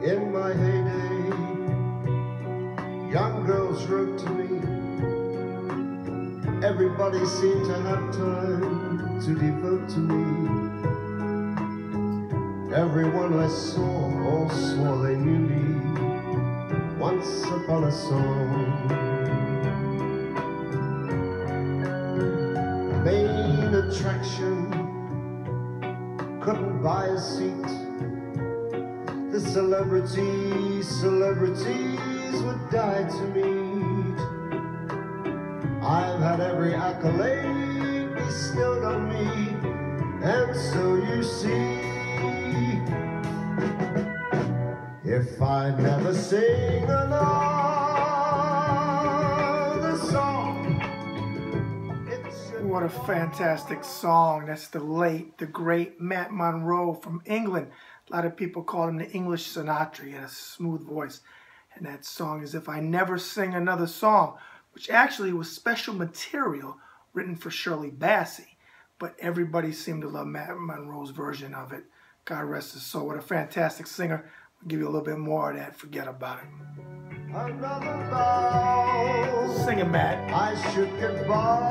In my heyday, young girls wrote to me. Everybody seemed to have time to devote to me. Everyone I saw all swore they knew me once upon a song. Main attraction, couldn't buy a seat. The celebrities would die to meet. I've had every accolade bestowed on me, and so you see, if I never sing another song, what a fantastic song. That's the late, the great Matt Monro from England. A lot of people call him the English Sinatra. He had a smooth voice. And that song is If I Never Sing Another Song, which actually was special material written for Shirley Bassey. But everybody seemed to love Matt Monro's version of it. God rest his soul. What a fantastic singer. I'll give you a little bit more of that. Forget about it. Another vow. Sing it, Matt. I should get by,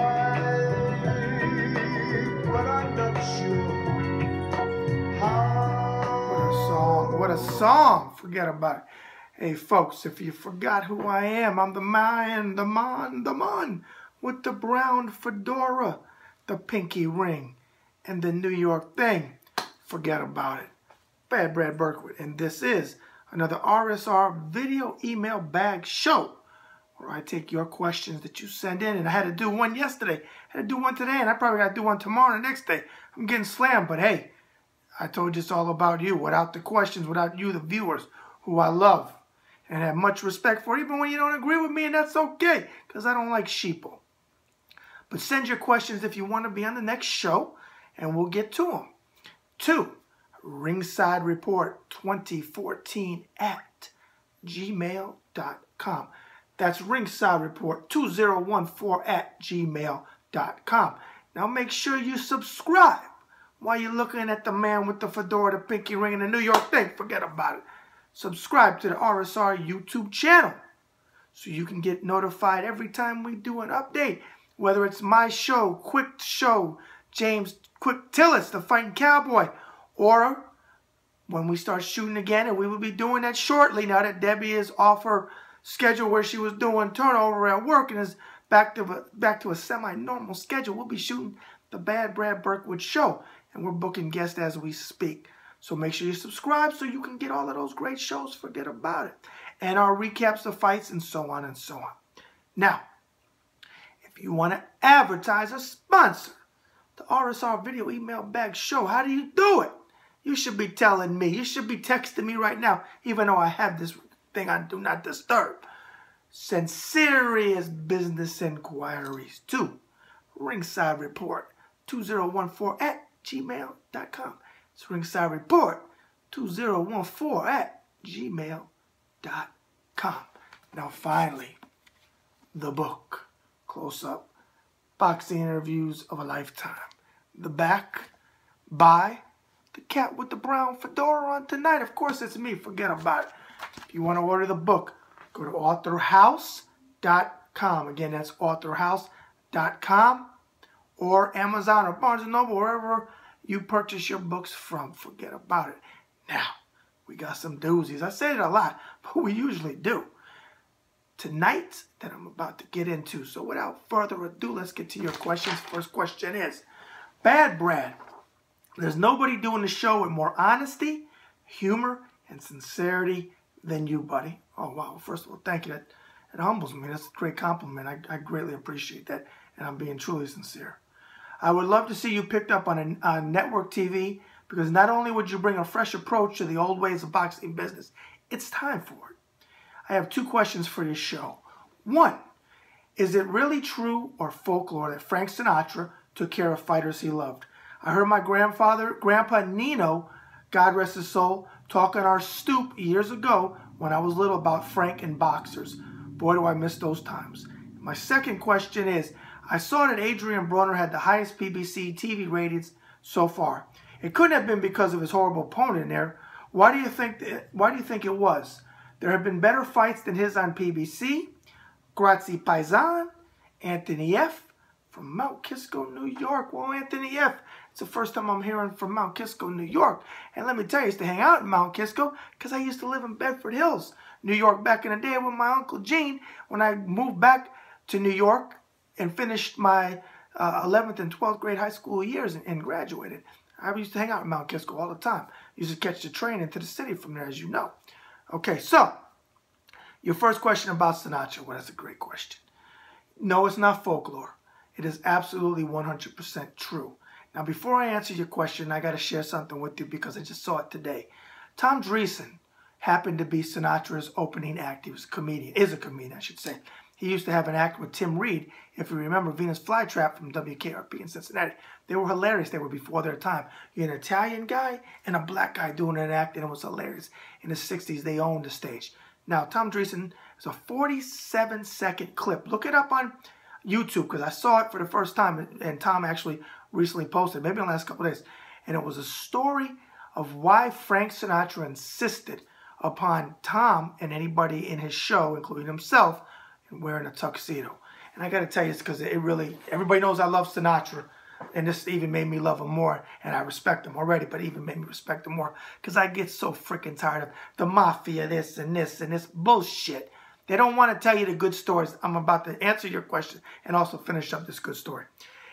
but I'm not sure how. What a song. Forget about it. Hey, folks, if you forgot who I am, I'm the man with the brown fedora, the pinky ring, and the New York thing. Forget about it. Bad Brad Berkowitz, and this is another RSR video email bag show where I take your questions that you send in. And I had to do one yesterday, I had to do one today, and I probably got to do one tomorrow and the next day. I'm getting slammed, but hey, I told you it's all about you. Without the questions, without you, the viewers, who I love and have much respect for, even when you don't agree with me, and that's okay, because I don't like sheeple. But send your questions if you want to be on the next show, and we'll get to them. To ringsidereport2014@gmail.com. That's ringsidereport2014@gmail.com. Now make sure you subscribe while you're looking at the man with the fedora, the pinky ring, and the New York thing. Forget about it. Subscribe to the RSR YouTube channel so you can get notified every time we do an update. Whether it's my show, Quick Show, James Quick Tillis, the Fighting Cowboy, or when we start shooting again, and we will be doing that shortly now that Debbie is off her schedule where she was doing turnover at work and is back to a semi-normal schedule. We'll be shooting the Bad Brad Berkowitz show, and we're booking guests as we speak. So make sure you subscribe so you can get all of those great shows. Forget about it. And our recaps of fights and so on and so on. Now, if you want to advertise or sponsor the RSR Video Email Bag Show, how do you do it? You should be telling me. You should be texting me right now, even though I have this thing on Do Not Disturb. Send serious business inquiries to ringsidereport2014@gmail.com. It's ringsidereport2014@gmail.com. Now finally, the book, Close Up, Boxing Interviews of a Lifetime. The back by the cat with the brown fedora on tonight. Of course, it's me. Forget about it. If you want to order the book, go to authorhouse.com. Again, that's authorhouse.com or Amazon or Barnes & Noble, wherever you purchase your books from. Forget about it. Now, we got some doozies. I say it a lot, but we usually do. Tonight, that I'm about to get into. So without further ado, let's get to your questions. First question is, Bad Brad, there's nobody doing the show with more honesty, humor, and sincerity than you, buddy. Oh, wow. First of all, thank you. That humbles me. That's a great compliment. I greatly appreciate that, and I'm being truly sincere. I would love to see you picked up on a network TV, because not only would you bring a fresh approach to the old ways of boxing business, it's time for it. I have two questions for this show. One, is it really true or folklore that Frank Sinatra took care of fighters he loved? I heard my Grandpa Nino, God rest his soul, talk on our stoop years ago when I was little about Frank and boxers. Boy, do I miss those times. My second question is, I saw that Adrian Broner had the highest PBC TV ratings so far. It couldn't have been because of his horrible opponent there. Why do you think it was? There have been better fights than his on PBC. Grazie Paisan, Anthony F. from Mount Kisco, New York. Well, Anthony F., it's the first time I'm hearing from Mount Kisco, New York. And let me tell you, I used to hang out in Mount Kisco because I used to live in Bedford Hills, New York, back in the day with my Uncle Gene. When I moved back to New York and finished my 11th and 12th grade high school years and graduated, I used to hang out in Mount Kisco all the time. Used to catch the train into the city from there, as you know. Okay, so your first question about Sinatra, well, that's a great question. No, it's not folklore. It is absolutely 100% true. Now, before I answer your question, I got to share something with you because I just saw it today. Tom Dreesen happened to be Sinatra's opening act. He was a comedian, is a comedian, I should say. He used to have an act with Tim Reed, if you remember Venus Flytrap from WKRP in Cincinnati. They were hilarious. They were before their time. You're an Italian guy and a black guy doing an act, and it was hilarious. In the 60s, they owned the stage. Now, Tom Dreesen is a 47-second clip. Look it up on YouTube because I saw it for the first time, and Tom actually recently posted, maybe in the last couple of days. And it was a story of why Frank Sinatra insisted upon Tom and anybody in his show, including himself, wearing a tuxedo. And I got to tell you, it's because it really, everybody knows I love Sinatra, and this even made me love him more, and I respect him already, but even made me respect him more because I get so freaking tired of the mafia, this and this and this bullshit. They don't want to tell you the good stories. I'm about to answer your question and also finish up this good story.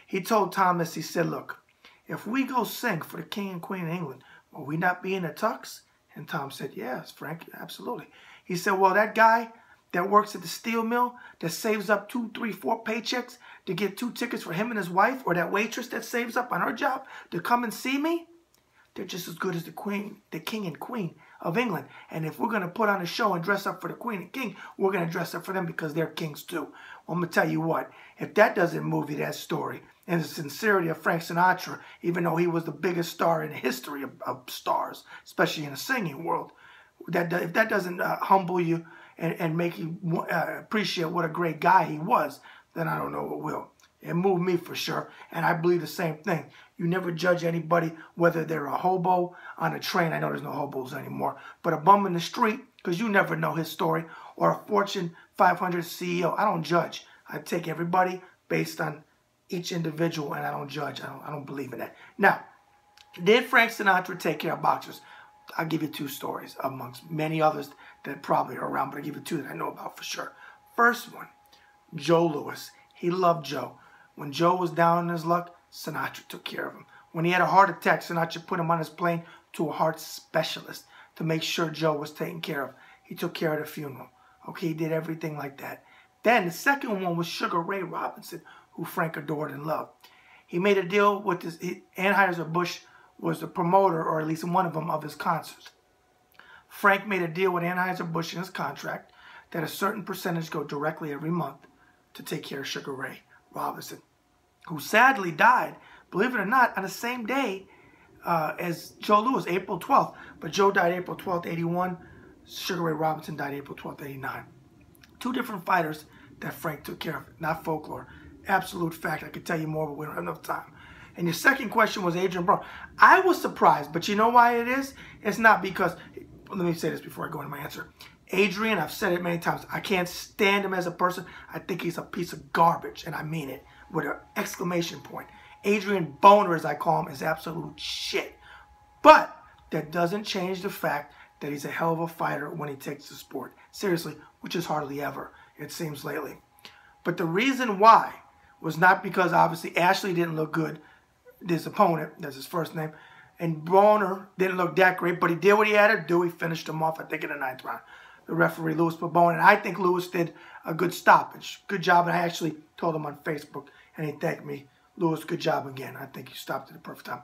He told Thomas, he said, look, if we go sing for the King and Queen of England, will we not be in a tux? And Tom said, yes, Frank, absolutely. He said, well, that guy that works at the steel mill that saves up 2, 3, 4 paychecks to get 2 tickets for him and his wife, or that waitress that saves up on her job to come and see me, they're just as good as the King and Queen of England. And if we're going to put on a show and dress up for the Queen and King, we're going to dress up for them because they're kings too. Well, I'm going to tell you what, if that doesn't move you, that story, and the sincerity of Frank Sinatra, even though he was the biggest star in the history of stars, especially in the singing world, if that doesn't humble you and make you appreciate what a great guy he was, then I don't know what will. It moved me for sure, and I believe the same thing. You never judge anybody, whether they're a hobo on a train, I know there's no hobos anymore, but a bum in the street, because you never know his story, or a Fortune 500 CEO. I don't judge. I take everybody based on each individual, and I don't judge. I don't believe in that. Now, did Frank Sinatra take care of boxers? I'll give you 2 stories amongst many others that probably are around, but I'll give you 2 that I know about for sure. First one, Joe Louis. He loved Joe. When Joe was down in his luck, Sinatra took care of him. When he had a heart attack, Sinatra put him on his plane to a heart specialist to make sure Joe was taken care of. He took care of the funeral. Okay, he did everything like that. Then the second one was Sugar Ray Robinson, who Frank adored and loved. He made a deal with Anheuser-Busch was the promoter, or at least one of them, of his concerts. Frank made a deal with Anheuser-Busch in his contract that a certain percentage go directly every month to take care of Sugar Ray Robinson, who sadly died, believe it or not, on the same day as Joe Louis, April 12th. But Joe died April 12th, 81. Sugar Ray Robinson died April 12th, 89. 2 different fighters that Frank took care of, not folklore. Absolute fact. I could tell you more, but we don't have enough time. And your second question was Adrian Broner. I was surprised, but you know why it is? It's not because, let me say this before I go into my answer. Adrian, I've said it many times, I can't stand him as a person. I think he's a piece of garbage, and I mean it with an exclamation point. Adrian Boner, as I call him, is absolute shit. But that doesn't change the fact that he's a hell of a fighter when he takes the sport seriously, which is hardly ever, it seems lately. But the reason why was not because, obviously, Ashley didn't look good, his opponent, that's his first name, and Boner didn't look that great, but he did what he had to do. He finished him off, I think, in the 9th round. The referee, Louis Pabon, and I think Louis did a good stoppage. Good job, and I actually told him on Facebook, and he thanked me. Louis, good job again. I think you stopped at the perfect time.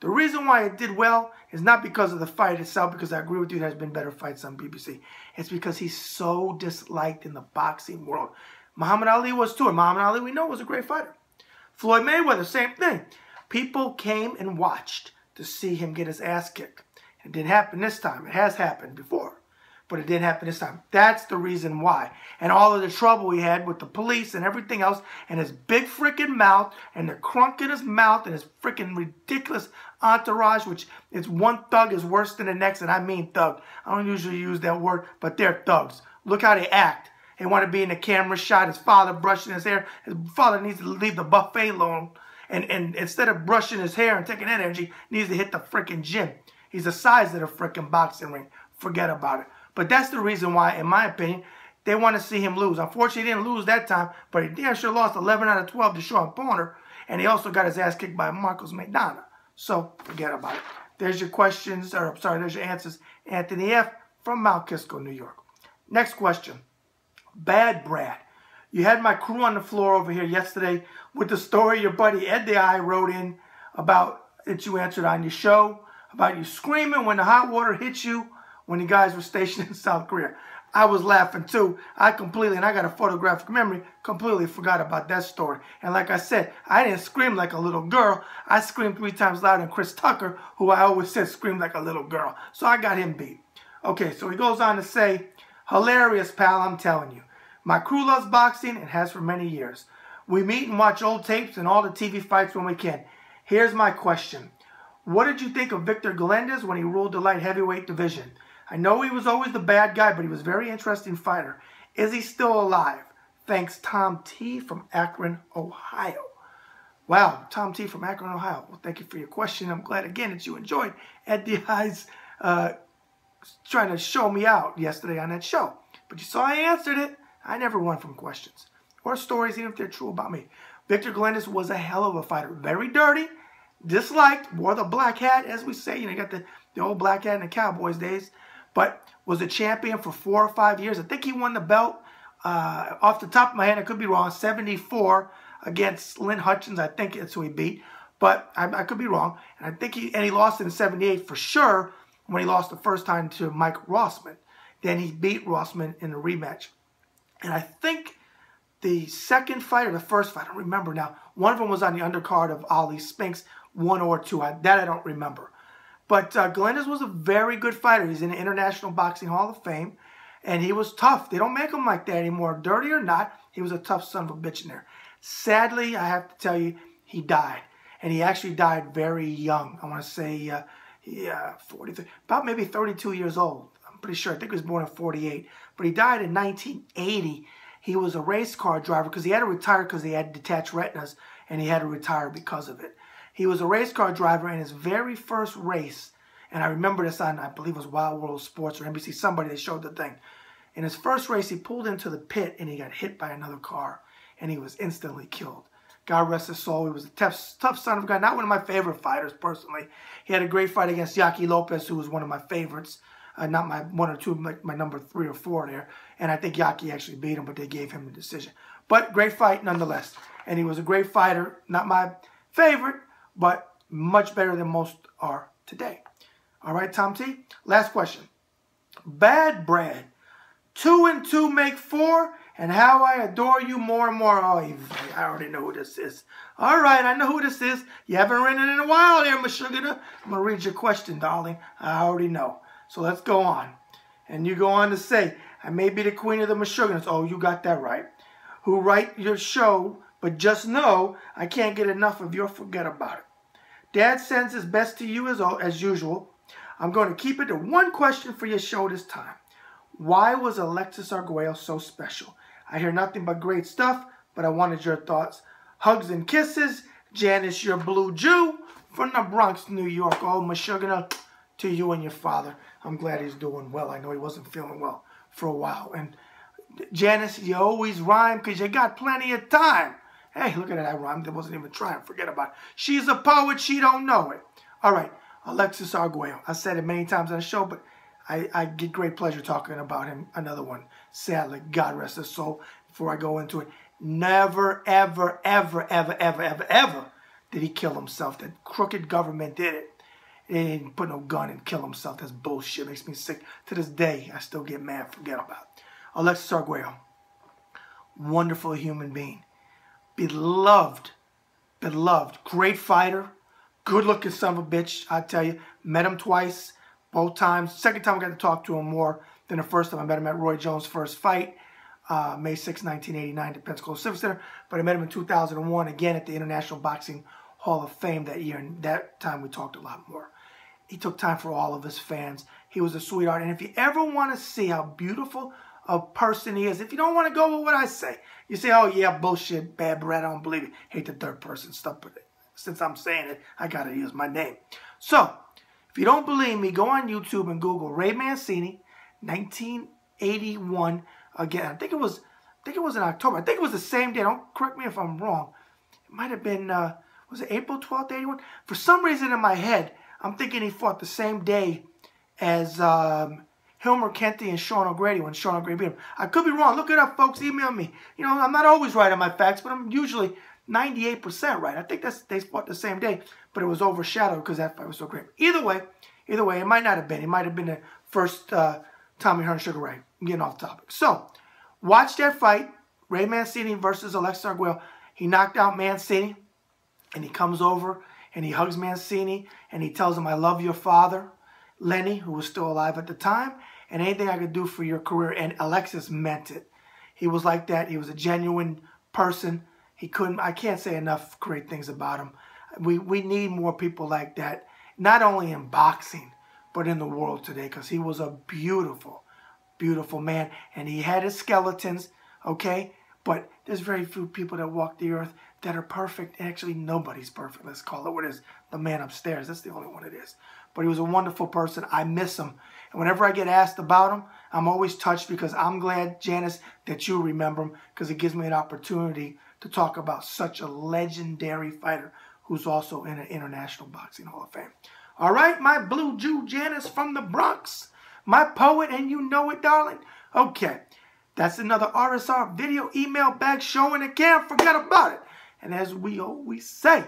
The reason why it did well is not because of the fight itself, because I agree with you, there's been better fights on BBC. It's because he's so disliked in the boxing world. Muhammad Ali was too, and Muhammad Ali, we know, was a great fighter. Floyd Mayweather, same thing. People came and watched to see him get his ass kicked. It didn't happen this time. It has happened before, but it didn't happen this time. That's the reason why. And all of the trouble he had with the police and everything else, and his big freaking mouth, and the crunk in his mouth, and his freaking ridiculous entourage, which is one thug is worse than the next, and I mean thug. I don't usually use that word, but they're thugs. Look how they act. They want to be in the camera shot. His father brushing his hair. His father needs to leave the buffet alone. And instead of brushing his hair and taking that energy, needs to hit the freaking gym. He's the size of the freaking boxing ring. Forget about it. But that's the reason why, in my opinion, they want to see him lose. Unfortunately, he didn't lose that time, but he damn sure lost 11 out of 12 to Sean Porter, and he also got his ass kicked by Marcos Maidana. So, forget about it. There's your questions, or sorry, there's your answers. Anthony F. from Mount Kisco, New York. Next question. Bad Brad. You had my crew on the floor over here yesterday with the story your buddy Ed the Eye wrote in about that you answered on your show, about you screaming when the hot water hit you when the guys were stationed in South Korea. I was laughing too. I got a photographic memory, completely forgot about that story. And like I said, I didn't scream like a little girl. I screamed 3 times louder than Chris Tucker, who I always said screamed like a little girl. So I got him beat. Okay, so he goes on to say, hilarious, pal, I'm telling you. My crew loves boxing and has for many years. We meet and watch old tapes and all the TV fights when we can. Here's my question. What did you think of Victor Galindez when he ruled the light heavyweight division? I know he was always the bad guy, but he was a very interesting fighter. Is he still alive? Thanks, Tom T. from Akron, Ohio. Wow, Tom T. from Akron, Ohio. Well, thank you for your question. I'm glad, again, that you enjoyed Ed the Eye's trying to show me out yesterday on that show. But you saw I answered it. I never run from questions or stories, even if they're true about me. Victor Galindez was a hell of a fighter. Very dirty, disliked, wore the black hat, as we say. You know, you got the old black hat in the Cowboys days. But was a champion for 4 or 5 years. I think he won the belt, off the top of my head, I could be wrong, 74 against Lynn Hutchins. I think that's who he beat. But I could be wrong. And I think he lost in 78 for sure when he lost the first time to Mike Rossman. Then he beat Rossman in the rematch. And I think the second fight or the first fight, I don't remember now. One of them was on the undercard of Ali Spinks, 1 or 2. That I don't remember. But Galindez was a very good fighter. He's in the International Boxing Hall of Fame. And he was tough. They don't make him like that anymore. Dirty or not, he was a tough son of a bitch in there. Sadly, I have to tell you, he died. And he actually died very young. I want to say 43, about maybe 32 years old. I'm pretty sure. I think he was born in 48. But he died in 1980. He was a race car driver because he had to retire because he had detached retinas. And he had to retire because of it. He was a race car driver in his very first race. And I remember this on, I believe it was Wild World Sports or NBC. Somebody, they showed the thing. In his first race, he pulled into the pit and he got hit by another car. And he was instantly killed. God rest his soul. He was a tough son of a guy. Not one of my favorite fighters, personally. He had a great fight against Yaki Lopez, who was one of my favorites. Not my 1 or 2, my number 3 or 4 there. And I think Yaki actually beat him, but they gave him the decision. But great fight nonetheless. And he was a great fighter. Not my favorite, but much better than most are today. All right, Tom T. Last question. Bad Brad. 2 and 2 make 4, and how I adore you more and more. Oh, I already know who this is. All right, I know who this is. You haven't written it in a while there, Meshuggah. I'm going to read your question, darling. I already know. So let's go on. And you go on to say, I may be the queen of the Meshuggahs. Oh, you got that right. Who write your show, but just know I can't get enough of your forget about it. Dad sends his best to you as usual. I'm going to keep it to one question for your show this time. Why was Alexis Arguello so special? I hear nothing but great stuff, but I wanted your thoughts. Hugs and kisses. Janice, your blue Jew from the Bronx, New York. Oh, Meshuggah, to you and your father. I'm glad he's doing well. I know he wasn't feeling well for a while. And Janice, you always rhyme because you got plenty of time. Hey, look at that. I rhymed. I wasn't even trying. Forget about it. She's a poet. She don't know it. All right. Alexis Arguello. I said it many times on the show, but I get great pleasure talking about him. Another one. Sadly, God rest his soul. Before I go into it, never, ever, ever, ever, ever, ever, ever did he kill himself. That crooked government did it. He didn't put no gun and kill himself. That's bullshit. Makes me sick. To this day, I still get mad. Forget about it. Alexis Arguello. Wonderful human being. Beloved. Great fighter. Good looking son of a bitch, I tell you. Met him twice. Both times. Second time I got to talk to him more than the first time. I met him at Roy Jones' first fight, May 6, 1989, at the Pensacola Civic Center. But I met him in 2001, again at the International Boxing Hall of Fame that year. And that time we talked a lot more. He took time for all of his fans. He was a sweetheart. And if you ever want to see how beautiful a person he is, if you don't want to go with what I say, you say, oh yeah, bullshit, bad bread, I don't believe it. Hate the third person stuff, but since I'm saying it, I got to use my name. So, if you don't believe me, go on YouTube and Google Ray Mancini, 1981. Again, I think it was in October. I think it was the same day. Don't correct me if I'm wrong. It might have been, was it April 12th, 81? For some reason in my head, I'm thinking he fought the same day as Hilmer Kenty and Sean O'Grady when Sean O'Grady beat him. I could be wrong. Look it up, folks. Email me. You know, I'm not always right on my facts, but I'm usually 98% right. I think they fought the same day, but it was overshadowed because that fight was so great. Either way, it might not have been. It might have been the first Tommy Hearn Sugar Ray. I'm getting off topic. So, watch that fight, Ray Mancini versus Alexis Arguello. He knocked out Mancini, and he comes over, and he hugs Mancini, and he tells him, I love your father, Lenny, who was still alive at the time, and anything I could do for your career. And Alexis meant it. He was like that. He was a genuine person. I can't say enough great things about him. We need more people like that, not only in boxing, but in the world today, because he was a beautiful, beautiful man. And he had his skeletons, okay? But there's very few people that walk the earth that are perfect. Actually, nobody's perfect. Let's call it what it is. The man upstairs. That's the only one it is. But he was a wonderful person. I miss him. And whenever I get asked about him, I'm always touched because I'm glad, Janice, that you remember him, because it gives me an opportunity to talk about such a legendary fighter who's also in an International Boxing Hall of Fame. All right, my blue Jew Janice from the Bronx, my poet, and you know it, darling. Okay, that's another RSR video email bag show, and can't forget about it. And as we always say,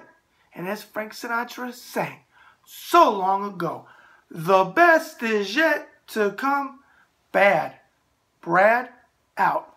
and as Frank Sinatra sang so long ago, the best is yet to come. Bad Brad out.